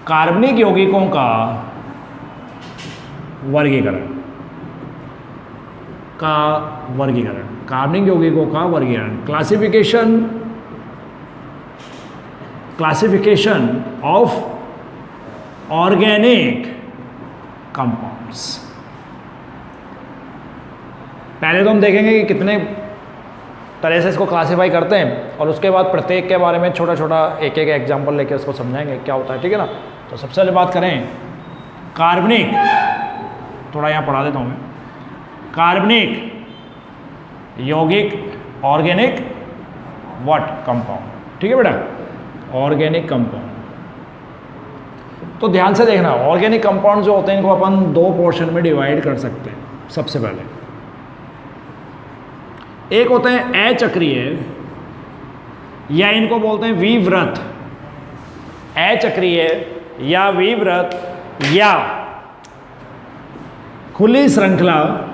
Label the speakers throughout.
Speaker 1: कार्बनिक यौगिकों का वर्गीकरण, कार्बनिक यौगिकों का वर्गीकरण, क्लासिफिकेशन ऑफ ऑर्गेनिक कंपाउंड्स। पहले तो हम देखेंगे कि कितने तरह से इसको क्लासिफाई करते हैं और उसके बाद प्रत्येक के बारे में छोटा छोटा एक एक एग्जाम्पल लेके उसको समझाएंगे क्या होता है, ठीक है ना। तो सबसे पहले बात करें कार्बनिक, थोड़ा यहाँ पढ़ा देता हूँ मैं, कार्बनिक यौगिक ऑर्गेनिक व्हाट कंपाउंड, ठीक है बेटा, ऑर्गेनिक कंपाउंड। तो ध्यान से देखना, ऑर्गेनिक कंपाउंड जो होते हैं इनको अपन दो पोर्शन में डिवाइड कर सकते हैं। सबसे पहले एक होते हैं अचक्रीय, या इनको बोलते हैं विवृत, अचक्रीय या विवृत या खुली श्रृंखला,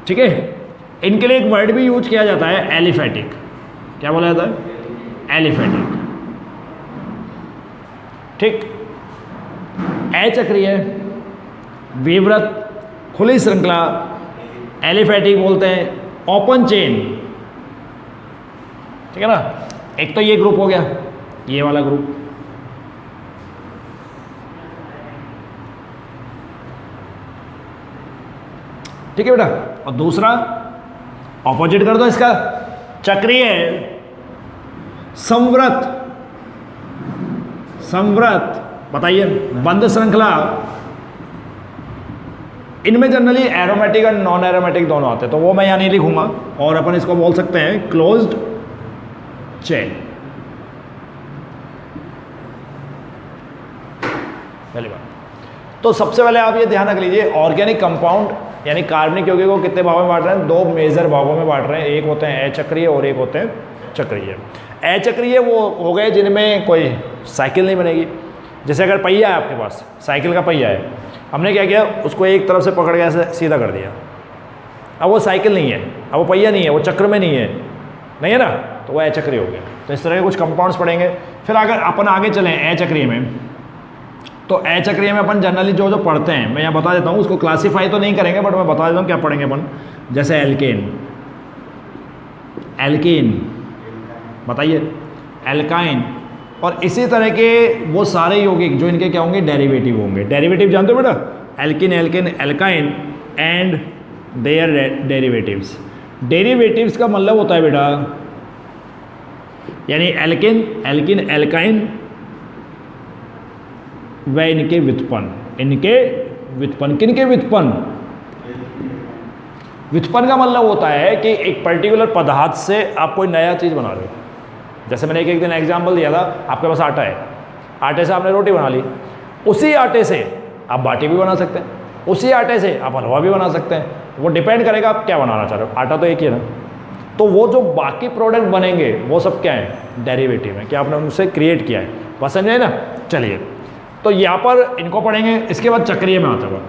Speaker 1: ठीक है। इनके लिए एक वर्ड भी यूज किया जाता है एलिफेटिक। क्या बोला जाता है? एलिफेटिक, ठीक। अचक्रीय, विवृत, खुली श्रृंखला, एलिफेटिक बोलते हैं ओपन चेन, ठीक है ना। एक तो ये ग्रुप हो गया, ये वाला ग्रुप। ठीक है बेटा। और दूसरा ऑपोजिट कर दो इसका, चक्रीय, संवृत, बताइए, बंद श्रृंखला। इनमें जनरली एरोमेटिक और नॉन एरोमेटिक दोनों आते हैं, तो वो मैं यहाँ नहीं लिखूंगा, और अपन इसको बोल सकते हैं क्लोज्ड चेन। पहली बात तो सबसे पहले आप ये ध्यान रख लीजिए, ऑर्गेनिक कंपाउंड यानी कार्बनिक यौगिक को कितने भागों में बांट रहे हैं? दो मेजर भागों में बांट रहे हैं। एक होते हैं अचक्रीय और एक होते हैं चक्रीय। अचक्रीय वो हो गए जिनमें कोई साइकिल नहीं बनेगी। जैसे अगर पहिया है आपके पास, साइकिल का पहिया है, हमने क्या किया, उसको एक तरफ से पकड़ के ऐसे सीधा कर दिया, अब वो साइकिल नहीं है, अब वो पहिया नहीं है, वो चक्र में नहीं है ना, तो वो अचक्रीय हो गया। तो इस तरह के कुछ कंपाउंड्स पढ़ेंगे। फिर अगर अपन आगे चलें अचक्रीय में, तो अचक्रीय में अपन जनरली जो जो पढ़ते हैं मैं यहाँ बता देता हूँ, उसको क्लासीफाई तो नहीं करेंगे बट मैं बता देता हूँ क्या पढ़ेंगे अपन। जैसे एल्केन, बताइए, एल्काइन, और इसी तरह के वो सारे यौगिक जो इनके क्या होंगे, डेरिवेटिव होंगे। डेरिवेटिव जानते हो बेटा? Alkene, alkane, alkyne and their derivatives. Derivatives का मतलब होता है बेटा, यानी एल्किन, एल्काइन व इनके व्युत्पन्न, किनके व्युत्पन्न? व्युत्पन्न का मतलब होता है कि एक पर्टिकुलर पदार्थ से आप कोई नया चीज़ बना रहे हो। जैसे मैंने एक दिन एग्जाम्पल दिया था, आपके पास आटा है, आटे से आपने रोटी बना ली, उसी आटे से आप बाटी भी बना सकते हैं, उसी आटे से आप हलवा भी बना सकते हैं। वो डिपेंड करेगा आप क्या बनाना चाह रहे हो, आटा तो एक ही है ना। तो वो जो बाकी प्रोडक्ट बनेंगे वो सब क्या है? डेरिवेटिव है, क्या आपने उनसे क्रिएट किया है। पसंद है ना? चलिए, तो यहाँ पर इनको पढ़ेंगे। इसके बाद चक्रीय में आता है।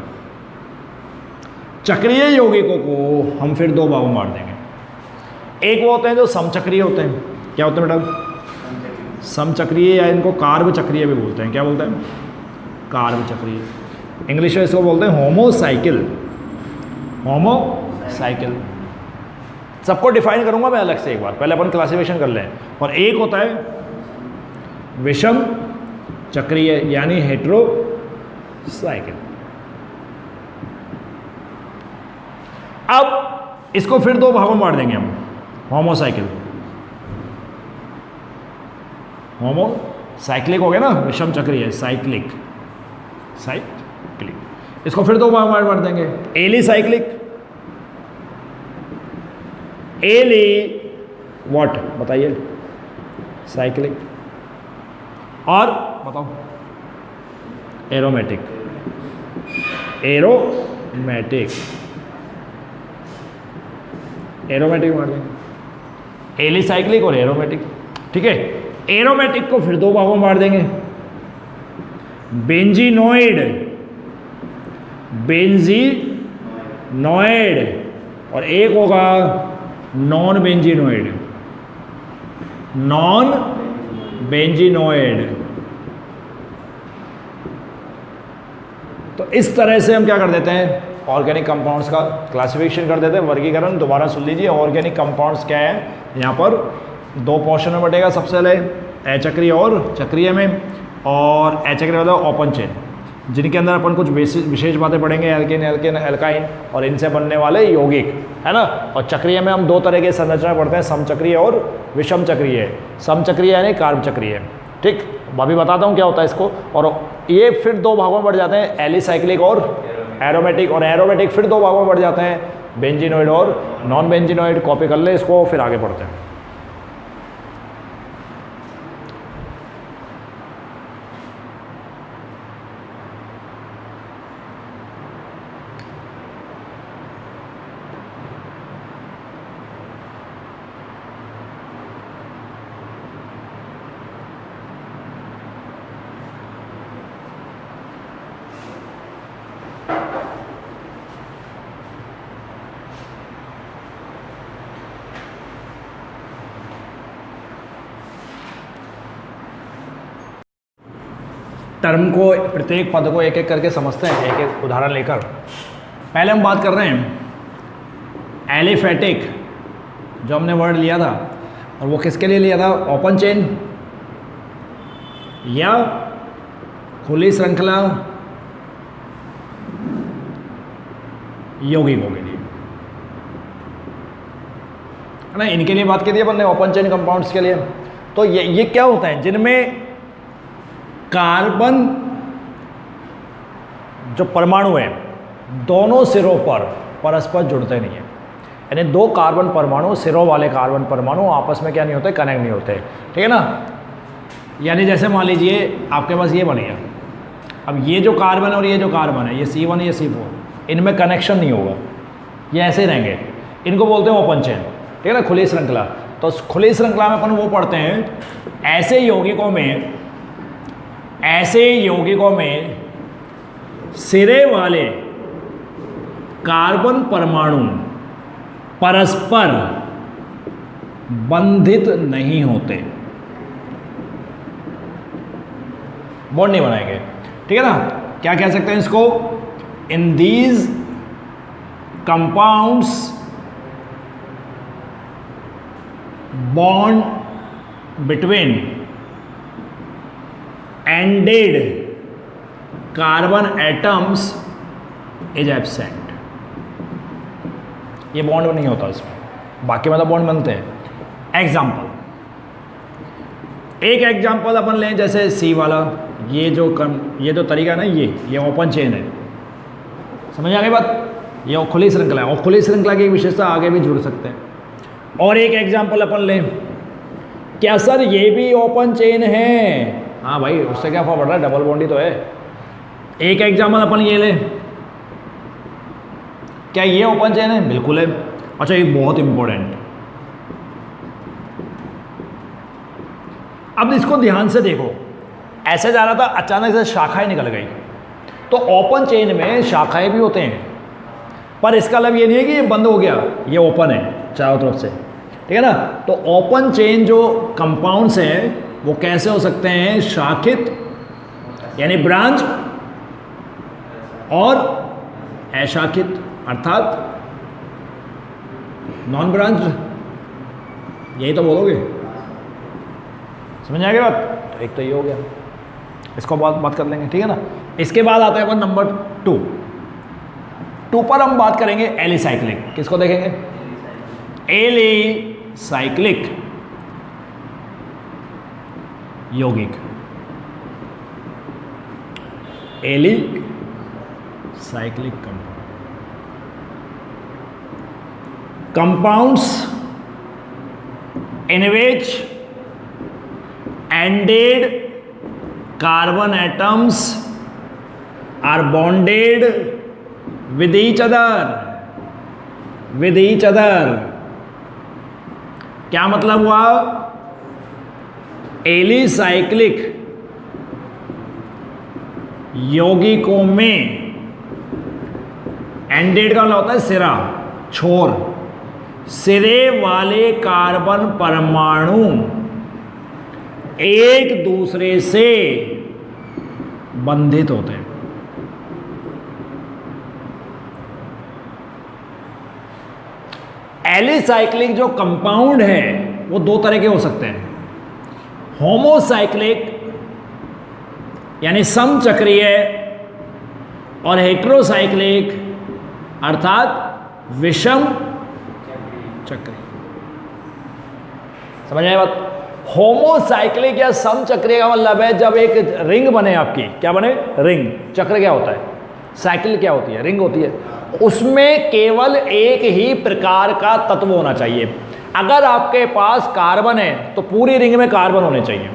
Speaker 1: चक्रीय यौगिकों को हम फिर दो भागों में बांट देंगे। एक वो होते हैं जो समचक्रीय होते हैं। क्या होते हैं बेटा? समचक्रीय, या इनको कार्ब चक्रीय भी बोलते हैं। क्या बोलते हैं? कार्ब चक्रीय। इंग्लिश में इसको बोलते हैं होमोसाइकिल। सबको डिफाइन करूंगा मैं अलग से एक बार, पहले अपन क्लासिफिकेशन कर लें। और एक होता है विषम चक्रीय यानी हेटेरोसाइकिल। अब इसको फिर दो भागों में बांट देंगे हम। होमोसाइक्लिक हो गया ना, विषम चक्रीय, साइक्लिक। इसको फिर दो भागों में बांट देंगे। एलिसाइक्लिक, व्हाट बताइए? साइक्लिक। और बताओ? एरोमेटिक मार देंगे। एलिसाइक्लिक और एरोमेटिक, ठीक है। एरोमेटिक को फिर दो भागों में बांट देंगे। बेंजीनोइड और एक होगा नॉन बेंजीनोइड। इस तरह से हम क्या कर देते हैं, ऑर्गेनिक कंपाउंड्स का क्लासिफिकेशन कर देते हैं, वर्गीकरण। दोबारा सुन लीजिए, ऑर्गेनिक कंपाउंड्स क्या है, यहाँ पर दो पोर्शन में बटेगा। सबसे पहले अचक्रीय और चक्रीय में, और अचक्रीय मतलब ओपन चेन, जिनके अंदर अपन कुछ विशेष बातें पढ़ेंगे, एल्केन, एल्केन, एल्काइन, और इनसे बनने वाले यौगिक, है ना। और चक्रीय में हम दो तरह के संरचना पढ़ते हैं, समचक्रीय और विषम चक्रीय। समचक्रीय यानी कार्ब चक्रीय, ठीक। अभी बताता हूँ क्या होता है इसको। और ये फिर दो भागों में बढ़ जाते हैं, एलिसाइक्लिक और एरोमेटिक। और एरोमेटिक फिर दो भागों में बढ़ जाते हैं, बेंजीनोइड और नॉन बेंजीनोइड। कॉपी कर ले इसको, फिर आगे पढ़ते हैं। टर्म को, प्रत्येक पद को एक एक करके समझते हैं, एक एक उदाहरण लेकर। पहले हम बात कर रहे हैं एलिफेटिक, जो हमने वर्ड लिया था, और वो किसके लिए लिया था, ओपन चेन या खुली श्रृंखला यौगिकों के लिए, है ना। इनके लिए बात की थी अपन ने, ओपन चेन कंपाउंड्स के लिए। तो ये क्या होता है, जिनमें कार्बन जो परमाणु है दोनों सिरों पर परस्पर जुड़ते नहीं है। यानी दो कार्बन परमाणु, सिरों वाले कार्बन परमाणु आपस में क्या नहीं होते, कनेक्ट नहीं होते, ठीक है ना। यानी जैसे मान लीजिए आपके पास ये बन गया, अब ये जो कार्बन है और ये जो कार्बन है, ये C1 ये C4, इनमें कनेक्शन नहीं होगा, ये ऐसे रहेंगे। इनको बोलते हैं ओपन चेन, ठीक है ना, खुली श्रृंखला। तो खुली श्रृंखला में अपन वो पढ़ते हैं, ऐसे यौगिकों में सिरे वाले कार्बन परमाणु परस्पर बंधित नहीं होते, बॉन्ड नहीं बनाएंगे, ठीक है ना। क्या कह सकते हैं इसको, in these compounds bond between ended carbon atoms is absent. ये बॉन्ड नहीं होता इसमें, बाकी मतलब बॉन्ड बनते हैं। एग्जाम्पल, एक एग्जाम्पल अपन लें, जैसे C वाला, ये जो तरीका है ना, ये ओपन चेन है, समझ आ गई बात। ये खुली श्रृंखला है, और खुली श्रृंखला की विशेषता आगे भी जुड़ सकते हैं। और एक एग्जाम्पल अपन लें, क्या सर ये भी ओपन चेन है? हाँ भाई, उससे क्या फर्क पड़ रहा है, डबल बॉन्ड ही तो है। एक एग्जाम्पल अपन ये लें, क्या ये ओपन चेन है? बिल्कुल है। अच्छा, एक बहुत इंपॉर्टेंट, अब इसको ध्यान से देखो, ऐसे जा रहा था, अचानक से शाखाएं निकल गई। तो ओपन चेन में शाखाएं भी होते हैं, पर इसका मतलब ये नहीं है कि ये बंद हो गया, ये ओपन है चारों तरफ से, ठीक है ना। तो ओपन चेन जो कंपाउंड्स हैं वो कैसे हो सकते हैं, शाखित यानी ब्रांच, और अशाखित अर्थात नॉन ब्रांच। यही तो बोलोगे, समझ आ गया बात। तो एक तो ये हो गया, इसको बात कर लेंगे, ठीक है ना। इसके बाद आता है अपन नंबर 2 पर हम बात करेंगे एलिसाइक्लिक। किसको देखेंगे, एलिसाइक्लिक यौगिक, alicyclic compounds in which ended carbon atoms are bonded with each other। क्या मतलब हुआ, एलिसाइक्लिक यौगिकों में एंडेड का मतलब होता है सिरा, छोर, सिरे वाले कार्बन परमाणु एक दूसरे से बंधित होते हैं। एलिसाइक्लिक जो कंपाउंड है वो दो तरह के हो सकते हैं, होमोसाइक्लिक यानी समचक्रीय और हेटेरोसाइक्लिक अर्थात विषम चक्रीय। समझ आए बात? होमोसाइक्लिक या समचक्रीय का मतलब है जब एक रिंग बने आपकी, क्या बने? रिंग। चक्र क्या होता है? साइकिल क्या होती है? रिंग होती है। उसमें केवल एक ही प्रकार का तत्व होना चाहिए। अगर आपके पास कार्बन है तो पूरी रिंग में कार्बन होने चाहिए,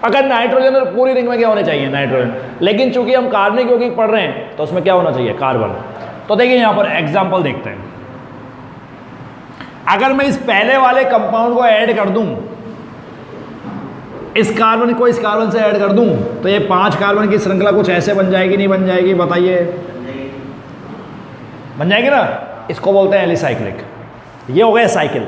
Speaker 1: अगर नाइट्रोजन है तो पूरी रिंग में क्या होने चाहिए? नाइट्रोजन। लेकिन चूंकि हम कार्बनिक यौगिक पढ़ रहे हैं तो उसमें क्या होना चाहिए? कार्बन। तो देखिए यहां पर एग्जांपल देखते हैं। अगर मैं इस पहले वाले कंपाउंड को ऐड कर दूं, इस कार्बन को इस कार्बन से ऐड कर दूं, तो ये 5 कार्बन की श्रृंखला कुछ ऐसे बन जाएगी, नहीं बन जाएगी? बताइए। बन जाएगी ना? इसको बोलते हैं एलिसाइक्लिक। ये हो गया साइकिल,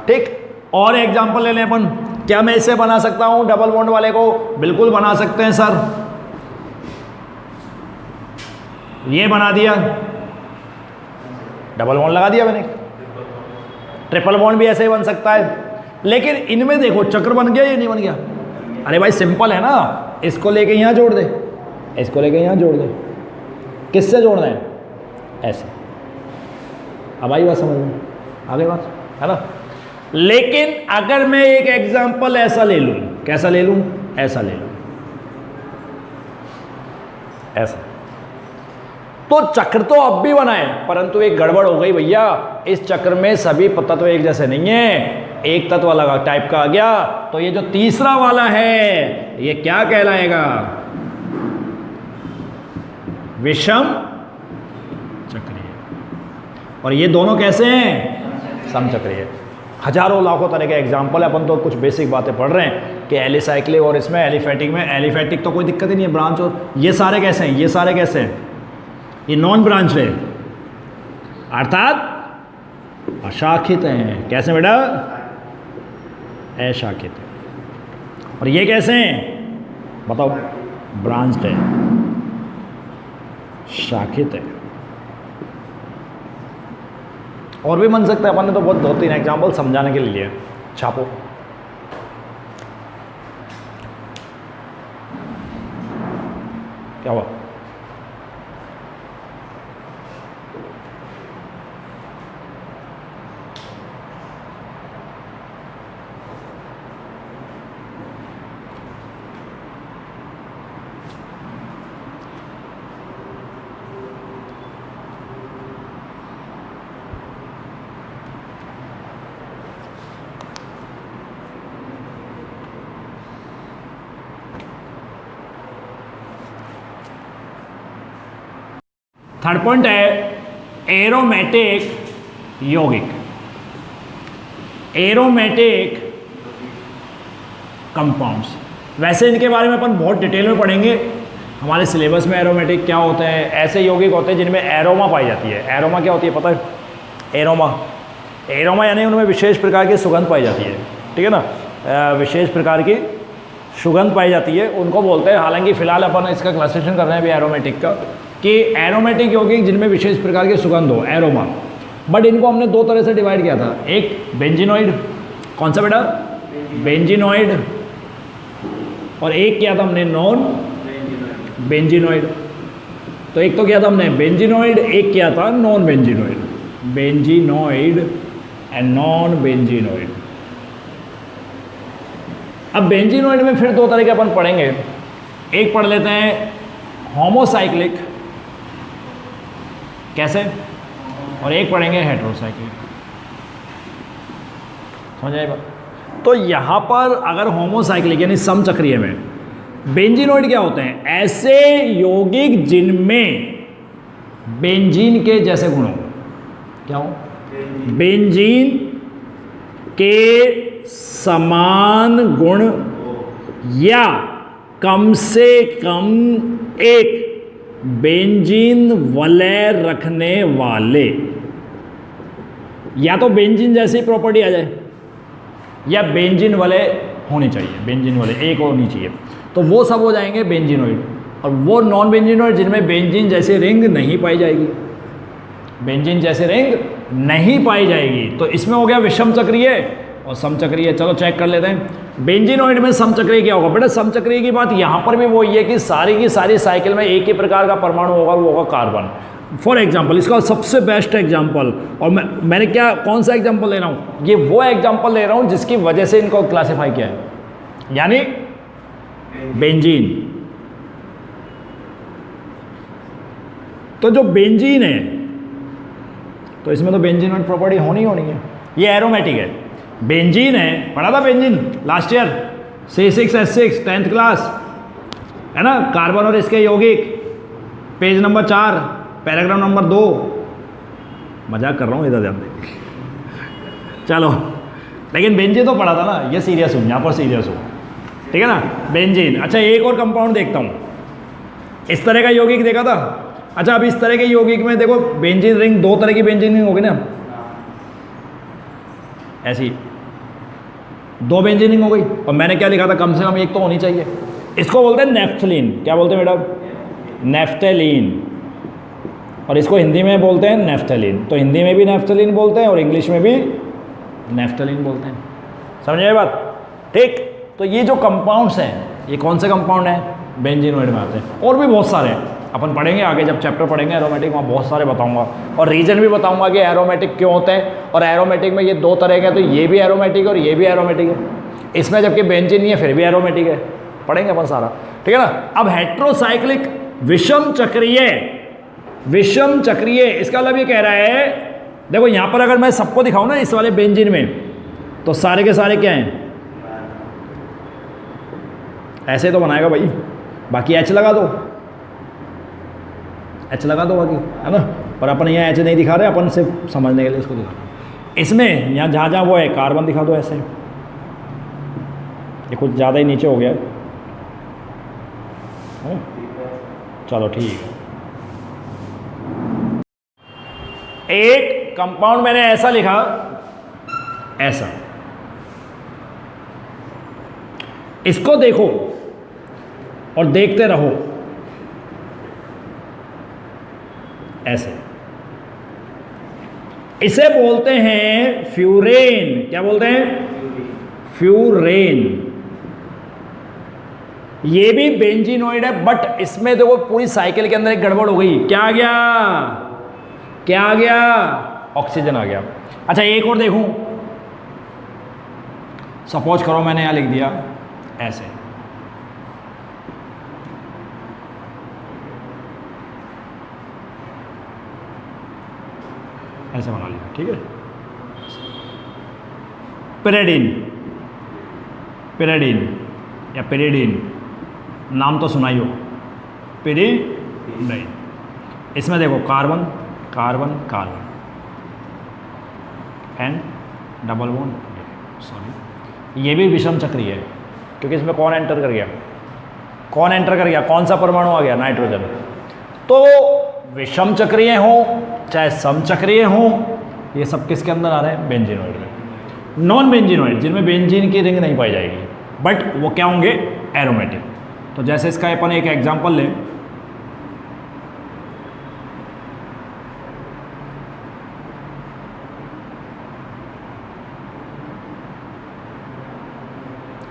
Speaker 1: ठीक। और एग्जांपल ले लें अपन, क्या मैं इसे बना सकता हूं डबल बॉन्ड वाले को? बिल्कुल बना सकते हैं सर। ये बना दिया, डबल बॉन्ड लगा दिया मैंने। ट्रिपल बॉन्ड भी ऐसे ही बन सकता है। लेकिन इनमें देखो चक्र बन गया या नहीं बन गया? अरे भाई सिंपल है ना, इसको लेके यहां जोड़ दे, इसको लेके यहां जोड़ दे। किससे जोड़ना है? ऐसे। अब आई बात समझ में? आगे बात है ना। लेकिन अगर मैं एक एग्जांपल ऐसा ले लूं, कैसा ले लूं? ऐसा ले लूं, ऐसा, तो चक्र तो अब भी बना है, परंतु एक गड़बड़ हो गई भैया। इस चक्र में सभी तत्व एक जैसे नहीं है, एक तत्व अलग टाइप का आ गया। तो ये जो तीसरा वाला है ये क्या कहलाएगा? विषम चक्रीय। और ये दोनों कैसे हैं? समचक्रीय। हजारों लाखों तरह के एग्जाम्पल है। अपन तो कुछ बेसिक बातें पढ़ रहे हैं कि एलिसाइक्लिक और इसमें एलिफेटिक में। एलिफेटिक तो कोई दिक्कत ही नहीं है, ब्रांच। और ये सारे कैसे हैं? ये सारे कैसे हैं? ये नॉन ब्रांच है, अर्थात अशाखित हैं। कैसे बेटा? अशाखित है। और ये कैसे हैं? बताओ। ब्रांच्ड है, शाखित है। और भी बन सकता है, अपन ने तो बहुत 2-3 एग्जाम्पल समझाने के लिए छापो। क्या हुआ? थर्ड पॉइंट है एरोमेटिक यौगिक, एरोमेटिक कंपाउंड्स। वैसे इनके बारे में अपन बहुत डिटेल में पढ़ेंगे हमारे सिलेबस में। एरोमेटिक क्या होते हैं? ऐसे यौगिक होते हैं जिनमें एरोमा पाई जाती है। एरोमा क्या होती है पता है? एरोमा, एरोमा यानी उनमें विशेष प्रकार की सुगंध पाई जाती है, ठीक है ना। विशेष प्रकार की सुगंध पाई जाती है, उनको बोलते हैं। हालांकि फिलहाल अपन इसका क्लासिफिकेशन कर रहे हैं अभी एरोमेटिक का, कि एरोमेटिक यौगिक जिनमें विशेष प्रकार के सुगंध हो, एरोमा। बट इनको हमने 2 तरह से डिवाइड किया था। एक बेंजीनॉइड, कौन सा बेटा? बेंजीनॉइड। और एक किया था हमने नॉन बेंजीनॉइड। तो एक तो किया था हमने बेंजीनॉइड, एक किया था non benzenoid. Benzenoid and non benzenoid. अब बेंजीनॉइड में फिर 2 तरह के अपन पढ़ेंगे। एक पढ़ लेते हैं होमोसाइक्लिक, कैसे? और एक पढ़ेंगे हेटेरोसाइक्लिक। समझ आएगा? तो यहां पर अगर होमोसाइक्लिक यानी समचक्रीय में बेंजीनॉइड क्या होते हैं? ऐसे यौगिक जिनमें बेंजीन के जैसे गुण हो। क्या हो? बेंजीन के समान गुण या कम से कम एक बेंजीन वलय रखने वाले, या तो बेंजीन जैसी प्रॉपर्टी आ जाए या बेंजीन वलय होनी चाहिए, बेंजीन वलय एक होनी चाहिए, तो वो सब हो जाएंगे बेंजीनॉइड। और वो नॉन बेंजीनॉइड जिनमें बेंजीन जैसी रिंग नहीं पाई जाएगी, बेंजीन जैसे रिंग नहीं पाई जाएगी। तो इसमें हो गया विषम चक्रीय और समचक्रीय। चलो चेक कर लेते हैं बेंजीनोइड में समचक्रीय क्या होगा। बेटा समचक्रीय की बात यहाँ पर भी वही है कि सारी की सारी साइकिल में एक ही प्रकार का परमाणु होगा, वो होगा कार्बन। फॉर एग्जाम्पल, इसका सबसे बेस्ट एग्जाम्पल, और मैंने क्या कौन सा एग्जाम्पल ले रहा हूँ, ये वो एग्जाम्पल ले रहा हूँ जिसकी वजह से इनको क्लासीफाई किया है, यानी बेंजीन। तो जो बेंजीन है, तो इसमें तो बेंजीनोइड प्रॉपर्टी होनी है। ये एरोमेटिक है, बेंजीन है, पढ़ा था benzene last year C6H6 10th class, है ना। कार्बन और इसके यौगिक, पेज नंबर 4 पैराग्राफ नंबर 2। मजाक कर रहा हूँ, इधर ध्यान दे। चलो, लेकिन बेंजीन तो पढ़ा था ना, ये सीरियस हूँ, यहाँ पर सीरियस हूँ, ठीक है ना। बेंजीन। अच्छा, एक और कंपाउंड देखता हूँ, इस तरह का यौगिक देखा था। अच्छा, अब इस तरह के यौगिक में देखो बेंजीन रिंग, दो तरह की बेंजीन रिंग होगी ना, ऐसी दो बेंजीन रिंग हो गई। और मैंने क्या लिखा था, कम से कम एक तो होनी चाहिए। इसको बोलते हैं नेफ्थलीन। क्या बोलते हैं मैडम? नेफ्थलीन। और इसको हिंदी में बोलते हैं नेफ्थलीन। तो हिंदी में भी नेफ्थलीन बोलते हैं और इंग्लिश में भी नेफ्थलीन बोलते हैं। समझ आए बात? ठीक। तो ये जो कंपाउंड्स हैं, ये कौन से कंपाउंड हैं? बेंजीनोइड में आते हैं। और भी बहुत सारे हैं, अपन पढ़ेंगे आगे जब चैप्टर पढ़ेंगे एरोमेटिक, वहाँ बहुत सारे बताऊंगा और रीजन भी बताऊंगा कि एरोमेटिक क्यों होते हैं। और एरोमेटिक में ये दो तरह के हैं, तो ये भी एरोमेटिक है और ये भी एरोमेटिक है। इसमें जबकि बेंजीन नहीं है फिर भी एरोमेटिक है, पढ़ेंगे अपन सारा, ठीक है ना। अब हेट्रोसाइक्लिक विषम चक्रीय, विषम चक्रीय, इसका मतलब ये कह रहा है, देखो यहाँ पर अगर मैं सबको दिखाऊं ना इस वाले बेंजीन में, तो सारे के सारे क्या हैं? ऐसे तो बनाएगा भाई, बाकी एच लगा दो, एच लगा दो बाकी, है ना। पर अपन यहाँ एच नहीं दिखा रहे, अपन सिर्फ समझने के लिए इसको दिखा रहे। इसमें यहाँ जहाँ जहाँ वो है कार्बन दिखा दो ऐसे, ये कुछ ज़्यादा ही नीचे हो गया है। चलो ठीक है। एक कंपाउंड मैंने ऐसा लिखा, ऐसा, इसको देखो और देखते रहो ऐसे। इसे बोलते हैं फ्यूरेन। क्या बोलते हैं? फ्यूरेन। ये भी बेंजीनोइड है, बट इसमें देखो पूरी साइकिल के अंदर एक गड़बड़ हो गई। क्या आ गया? क्या आ गया? ऑक्सीजन आ गया। अच्छा, एक और देखूं, सपोज करो मैंने यहां लिख दिया ऐसे, ऐसे बना लिया, ठीक है। पिरिडीन, पिरिडीन या पिरिडीन, नाम तो सुना ही हो, पिरिडीन। इसमें देखो carbon carbon carbon and double bond, sorry, ये भी विषम चक्रीय है क्योंकि इसमें कौन एंटर कर गया? कौन एंटर कर गया? कौन सा परमाणु आ गया? नाइट्रोजन। तो विषम चक्रीय हो चाहे समचक्रीय हो, ये सब किसके अंदर आ रहे हैं? बेंजीनोइड में। नॉन बेंजीनोइड, जिनमें बेंजीन की रिंग नहीं पाई जाएगी, बट वो क्या होंगे? एरोमेटिक। तो जैसे इसका अपन एक एग्जांपल लें,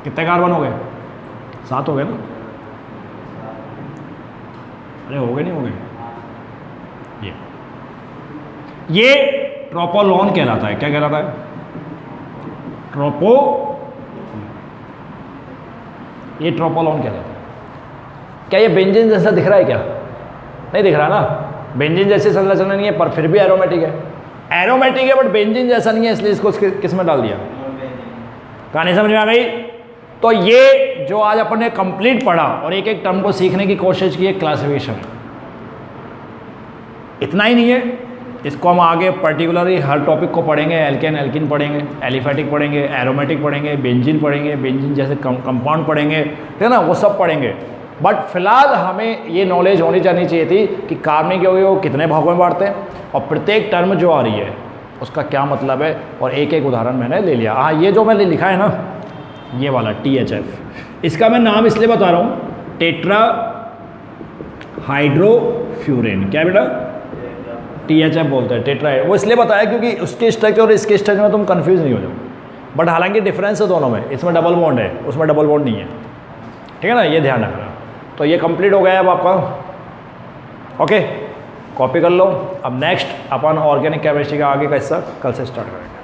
Speaker 1: कितने कार्बन हो गए? 7 हो गए ना? अरे हो गए, नहीं हो गए? ये ट्रोपोलोन कहलाता है। क्या कहलाता है? ये ट्रोपोलोन कहलाता है। क्या ये बेंजीन जैसा दिख रहा है? क्या नहीं दिख रहा ना? बेंजीन जैसी संरचना नहीं है, पर फिर भी एरोमेटिक है। एरोमेटिक है बट बेंजीन जैसा नहीं है, इसलिए इसको किस में डाल दिया? कहानी समझ में आ गई? तो ये जो आज अपन ने कंप्लीट पढ़ा और एक एक टर्म को सीखने की कोशिश की, क्लासिफिकेशन है। इतना ही नहीं है, इसको हम आगे पर्टिकुलरली हर टॉपिक को पढ़ेंगे। एल्केन एल्किन पढ़ेंगे, एलिफेटिक पढ़ेंगे, एरोमेटिक पढ़ेंगे, बेंजीन पढ़ेंगे, बेंजीन जैसे कंपाउंड पढ़ेंगे, ठीक है ना, वो सब पढ़ेंगे। बट फिलहाल हमें ये नॉलेज होनी चाहिए थी कि कार्बनिक यौगिक को कितने भागों में बांटते हैं और प्रत्येक टर्म जो आ रही है उसका क्या मतलब है, और एक एक उदाहरण मैंने ले लिया। हाँ, ये जो मैंने लिखा है ना, ये वाला THF, इसका मैं नाम इसलिए बता रहा हूँ, टेट्रा हाइड्रोफ्यूरेन। क्या बेटा? THF बोलते हैं टेट्राहेड्रल। वो इसलिए बताया क्योंकि उसके स्ट्रक्चर और इसके स्ट्रक्चर में तुम कंफ्यूज नहीं हो जाओ, बट हालांकि डिफरेंस है दोनों में, इसमें डबल बॉन्ड है उसमें डबल बॉन्ड नहीं है, ठीक है ना, ये ध्यान रखना। तो ये कंप्लीट हो गया अब आपका, ओके, कॉपी कर लो। अब नेक्स्ट अपन ऑर्गेनिक केमिस्ट्री का आगे का हिस्सा कल से स्टार्ट करेंगे।